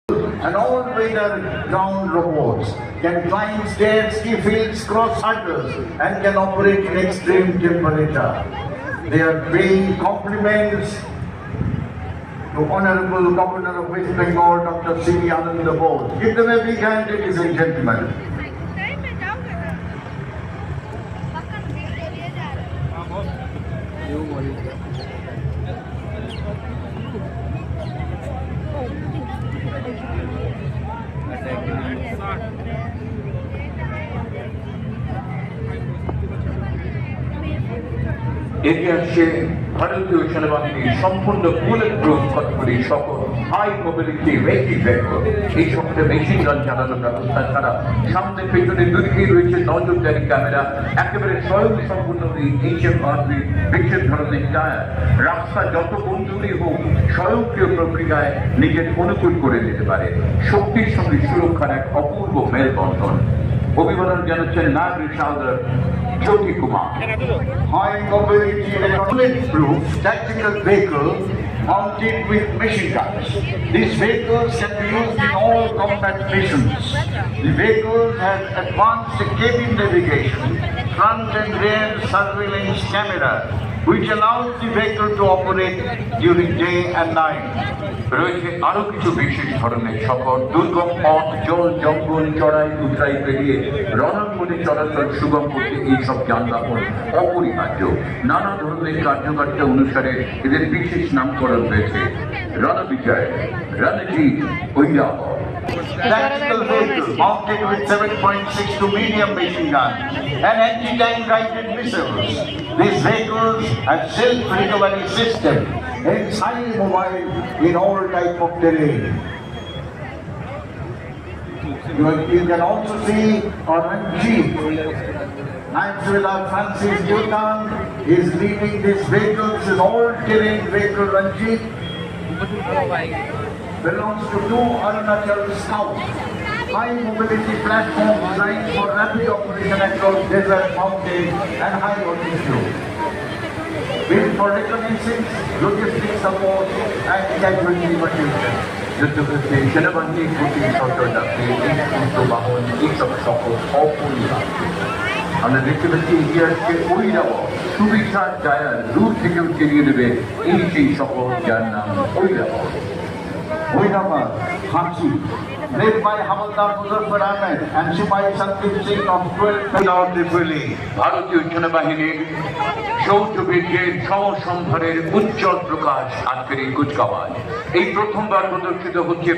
and all-weather ground robots can climb stairs, ski fields, cross hurdles, and can operate in extreme temperature. They are paying compliments to Honorable Governor of West Bengal, Dr. C. Ananda Bose. Give them a big hand, ladies and gentlemen. এগিয়ে আসছে ভারতীয় সেনাবাহিনীর সম্পূর্ণ bullet proof কতগুলি সকল high mobility vehicle vehicle. এই সকলে machine gun চালানোর ব্যবস্থা ছাড়া সামনে পেছনে দুদিকেই রয়েছে নজরদারি ক্যামেরা, একেবারে স্বয়ং সম্পূর্ণ HMRV বিশেষ ধরনের টায়ার। রাস্তা যত বন্ধুরই হোক স্বয়ংক্রিয় প্রক্রিয়ায় নিজের অনুকূল করে দিতে পারে। শক্তির সঙ্গে সুরক্ষার এক অপূর্ব মেলবন্ধন। অভিবাদন জানাচ্ছেন নায়ব রিশালদার জ্যোতি Kumar. High mobility bulletproof tactical vehicle mounted with machine guns. These vehicles can be used in all combat missions. The vehicles have advanced cabin navigation, front and rear surveillance camera, which allows the vehicle to operate during day and night. রয়েছে আরো কিছু বিশেষ ধরনের সকল দুর্গম পথ, জল, জঙ্গল, চড়াই উতরাই পেরিয়ে রণাঙ্গনে চলাচল সুগম করতে এইসব যানবাহন অপরিহার্য। নানা ধরনের কার্যকারিতা অনুসারে এদের বিশেষ নামকরণ হয়েছে Ranbijay, Ranjit, Airavat. Tactical vehicle mounted with 7.62 medium machine gun and anti-tank guided missiles. These vehicles have self-recovery system and is highly mobile in all type of terrain. You can also see a Ranjit. Maxwell Francis Newton is leading these vehicles in all-terrain vehicle. Ranjit belongs to two Arunachal Scouts, high mobility platform designed for rapid operation across desert, mountain and high altitude. Built for reconnaissance, logistics support and casualty evacuation. যুদ্ধক্ষেত্রে সেনাবাহিনীর প্রতি সতর্কতাকে এই সমস্ত বাহন এইসব সকল অপরিহার্য। আমরা দেখতে পাচ্ছি এগিয়ে আসছে ঐরাবত, সুবিচার টায়ার দূর থেকেও চেরিয়ে দেবে এই সেই সকল যার নাম Airavat. Airavat, Hachi, led by Havaldar Muzaffar Ahmed and Sipahi Sandeep Singh of 12 Tripoli. ভারতীয় সেনাবাহিনীর শৌর্যবীর্যের সমসম্ভারের উজ্জ্বল প্রকাশ আজকের এই কুচকাওয়াজ। এই প্রথমবার প্রদর্শিত হচ্ছে